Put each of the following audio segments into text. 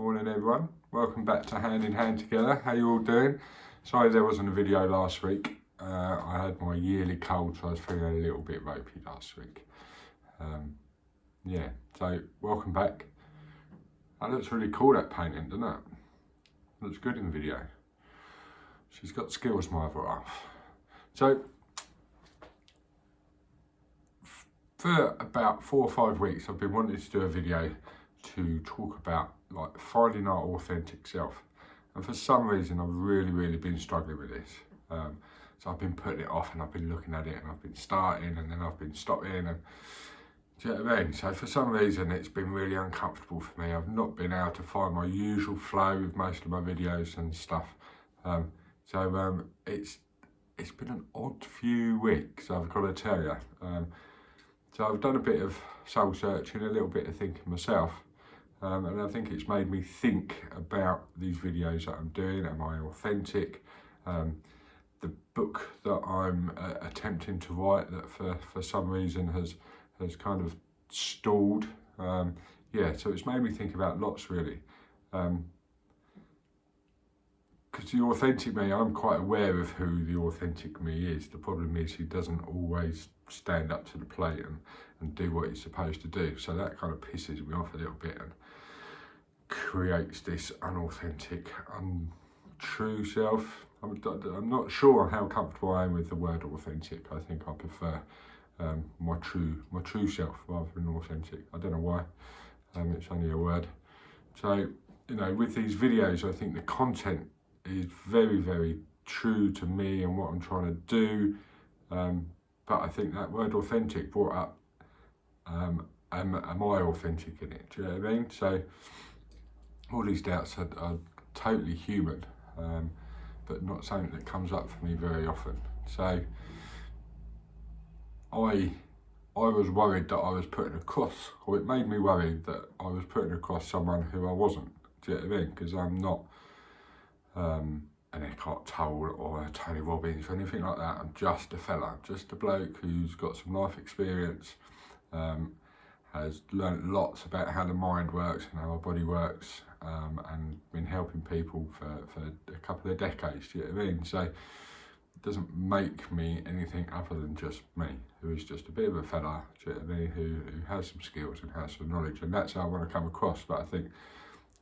Morning everyone, welcome back to Hand in Hand Together. How you all doing? Sorry there wasn't a video last week. I had my yearly cold, so I was feeling a little bit ropey last week. So welcome back. That looks really cool, that painting, doesn't it? Looks good in the video. She's got skills, my other half. So for about 4 or 5 weeks I've been wanting to do a video to talk about like finding our authentic self, and for some reason I've really been struggling with this. So I've been putting it off, and I've been looking at it, and I've been starting, and then I've been stopping, and do you know what I mean? So for some reason it's been really uncomfortable for me. I've not been able to find my usual flow with most of my videos and stuff. It's been an odd few weeks, I've got to tell you. So I've done a bit of soul searching, a little bit of thinking myself, and I think it's made me think about these videos that I'm doing. Am I authentic? The book that I'm attempting to write, that for some reason has kind of stalled. So it's made me think about lots really. Because the authentic me, I'm quite aware of who the authentic me is. The problem is he doesn't always stand up to the plate and do what he's supposed to do. So that kind of pisses me off a little bit and creates this unauthentic, untrue self. I'm not sure how comfortable I am with the word authentic. I think I prefer my true self rather than authentic. I don't know why. It's only a word. So, you know, with these videos, I think the content is very true to me and what I'm trying to do. But I think that word authentic brought up, am I authentic in it? Do you know what I mean? So all these doubts are totally human, but not something that comes up for me very often. So I was worried that I was putting across, or it made me worried that I was putting across someone who I wasn't. Do you know what I mean? Because I'm not an Eckhart Tolle or a Tony Robbins or anything like that. I'm just a fella, just a bloke who's got some life experience, has learnt lots about how the mind works and how our body works, and been helping people for a couple of decades. Do you know what I mean? So it doesn't make me anything other than just me, who is just a bit of a fella, do you know what I mean, who has some skills and has some knowledge, and that's how I want to come across. But I think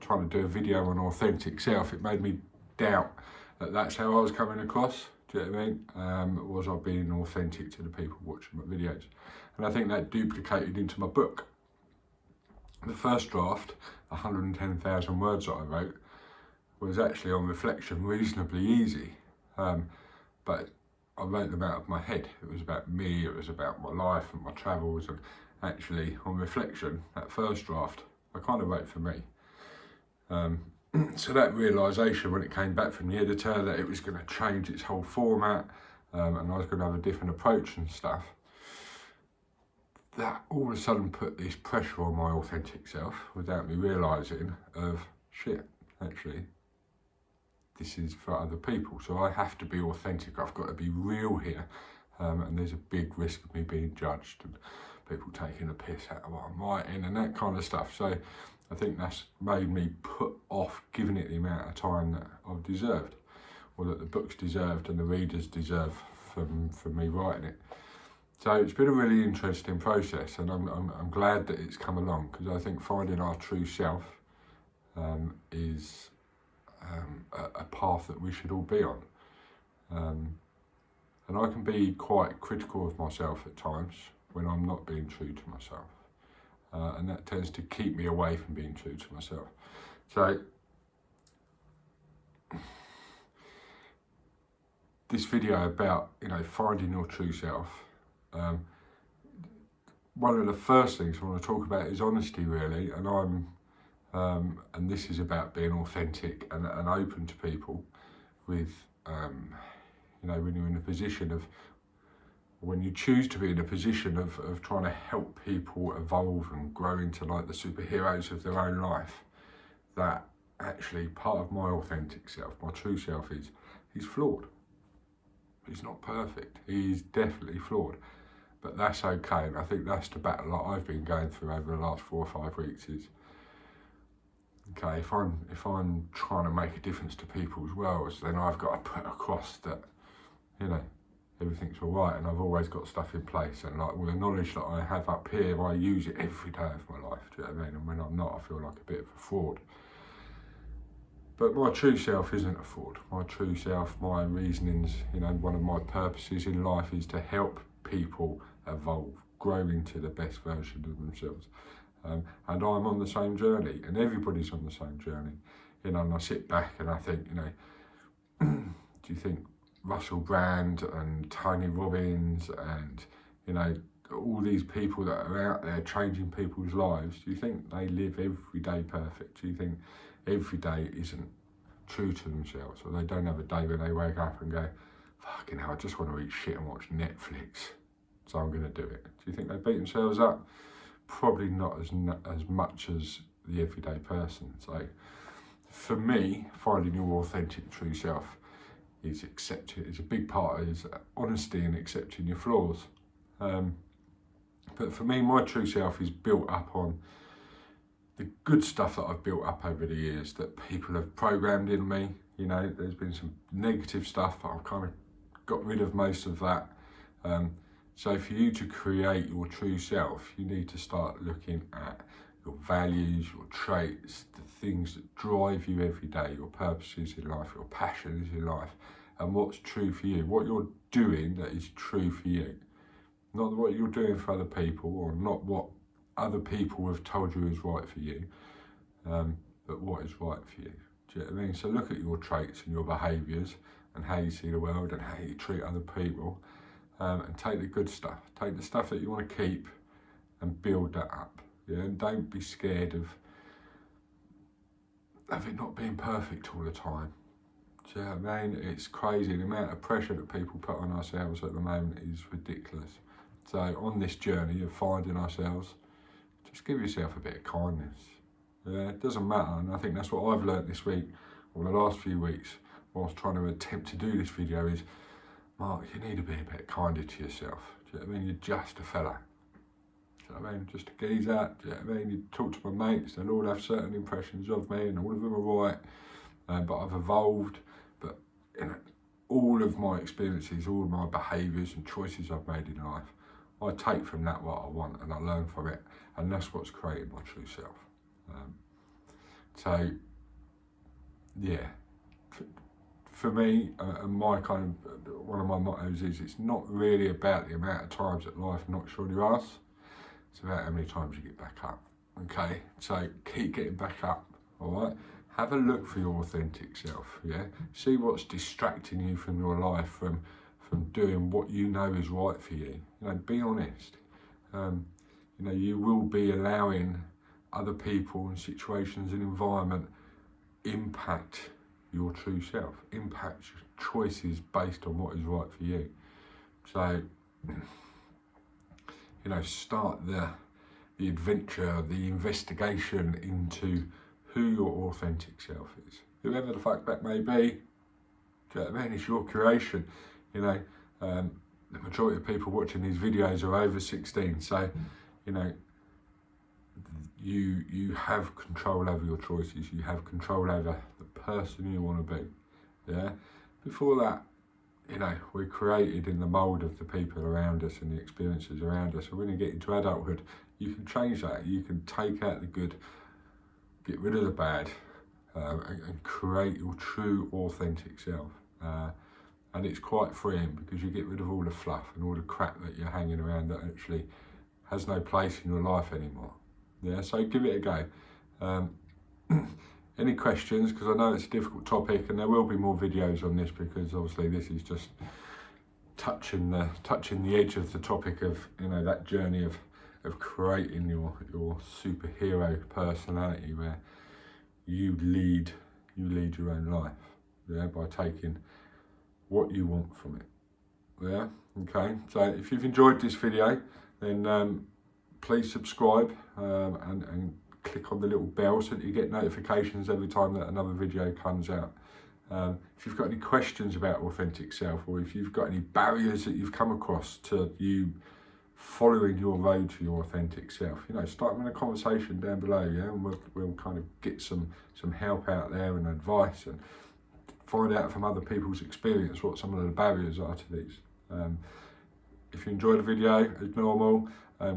trying to do a video on authentic self, it made me doubt that that's how I was coming across. Do you know what I mean? Was I being authentic to the people watching my videos? And I think that duplicated into my book. The first draft, 110,000 words that I wrote, was actually on reflection reasonably easy. But I wrote them out of my head. It was about me, it was about my life and my travels, and actually on reflection, that first draft, I kind of wrote for me. So that realisation when it came back from the editor that it was going to change its whole format, and I was going to have a different approach and stuff, that all of a sudden put this pressure on my authentic self without me realising of, shit, actually, this is for other people. So I have to be authentic, I've got to be real here, and there's a big risk of me being judged and people taking a piss out of what I'm writing and that kind of stuff. So I think that's made me put off giving it the amount of time that I've deserved, or that the book's deserved and the readers deserve from me writing it. So it's been a really interesting process, and I'm glad that it's come along, because I think finding our true self is a path that we should all be on. And I can be quite critical of myself at times when I'm not being true to myself. And that tends to keep me away from being true to myself. So this video about, you know, finding your true self, one of the first things I want to talk about is honesty, really. And and this is about being authentic and open to people with, you know, when you're in a position of, when you choose to be in a position of trying to help people evolve and grow into like the superheroes of their own life, that actually part of my authentic self, my true self, is he's flawed. He's not perfect. He's definitely flawed. But that's okay, and I think that's the battle that I've been going through over the last 4 or 5 weeks, is Okay, if I'm trying to make a difference to people's worlds, then I've got to put across that, you know, everything's all right, and I've always got stuff in place, and like all the knowledge that I have up here, I use it every day of my life. Do you know what I mean? And when I'm not, I feel like a bit of a fraud. But my true self isn't a fraud. My true self, my reasonings, you know, one of my purposes in life is to help people evolve, grow into the best version of themselves. And I'm on the same journey, and everybody's on the same journey. You know, and I sit back and I think, you know, do you think Russell Brand and Tony Robbins and, you know, all these people that are out there changing people's lives, do you think they live every day perfect? Do you think every day isn't true to themselves, or they don't have a day when they wake up and go, fucking hell, I just want to eat shit and watch Netflix, so I'm going to do it? Do you think they beat themselves up? Probably not as much as the everyday person. So for me, finding your authentic true self is accepting, it's a big part is honesty and accepting your flaws. But for me, my true self is built up on the good stuff that I've built up over the years that people have programmed in me. You know, there's been some negative stuff, but I've kind of got rid of most of that. So for you to create your true self, you need to start looking at your values, your traits, the things that drive you every day, your purposes in life, your passions in life, and what's true for you, what you're doing that is true for you. Not what you're doing for other people, or not what other people have told you is right for you, but what is right for you. Do you know what I mean? So look at your traits and your behaviours and how you see the world and how you treat other people, and take the good stuff. Take the stuff that you want to keep and build that up. Yeah? And don't be scared of it not being perfect all the time. Do you know what I mean? It's crazy. The amount of pressure that people put on ourselves at the moment is ridiculous. So on this journey of finding ourselves, just give yourself a bit of kindness. Yeah, it doesn't matter, and I think that's what I've learnt this week, or the last few weeks, whilst trying to attempt to do this video, is, Mark, you need to be a bit kinder to yourself. Do you know what I mean? You're just a fella. Do you know what I mean? Just a geezer. Do you know what I mean? You talk to my mates, they'll all have certain impressions of me, and all of them are right, but I've evolved. But you know, all of my experiences, all of my behaviours and choices I've made in life, I take from that what I want, and I learn from it, and that's what's created my true self. So, yeah, for me, my kind of, one of my mottos is, it's not really about the amount of times that life knocks you on your ass, it's about how many times you get back up. Okay, so keep getting back up, all right? Have a look for your authentic self, yeah? See what's distracting you from your life, from doing what you know is right for you. You know, be honest. You know, you will be allowing other people and situations and environment impact your true self, impact your choices based on what is right for you. So, you know, start the adventure, the investigation into who your authentic self is. Whoever the fuck that may be, do you know what I mean? It's your creation. You know, the majority of people watching these videos are over 16, so, you know, you have control over your choices, you have control over the person you want to be, yeah? Before that, you know, we're created in the mould of the people around us and the experiences around us, and when you get into adulthood, you can change that, you can take out the good, get rid of the bad, and create your true authentic self. And it's quite freeing, because you get rid of all the fluff and all the crap that you're hanging around that actually has no place in your life anymore. Yeah, so give it a go. Any questions? Because I know it's a difficult topic, and there will be more videos on this, because obviously this is just touching the edge of the topic of, you know, that journey of creating your superhero personality, where you lead your own life, yeah, by taking what you want from it. Yeah, okay. So if you've enjoyed this video, then please subscribe and click on the little bell so that you get notifications every time that another video comes out. If you've got any questions about authentic self, or if you've got any barriers that you've come across to you following your road to your authentic self. You know, start having a conversation down below, yeah, and we'll kind of get some help out there and advice, and find out from other people's experience what some of the barriers are to these. If you enjoyed the video, as normal,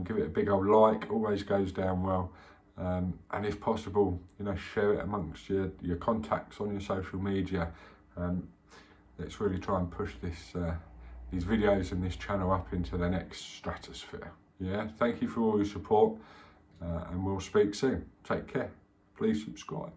give it a big old like, always goes down well. And if possible, you know, share it amongst your contacts on your social media. Let's really try and push these videos and this channel up into the next stratosphere. Yeah, thank you for all your support, and we'll speak soon. Take care. Please subscribe.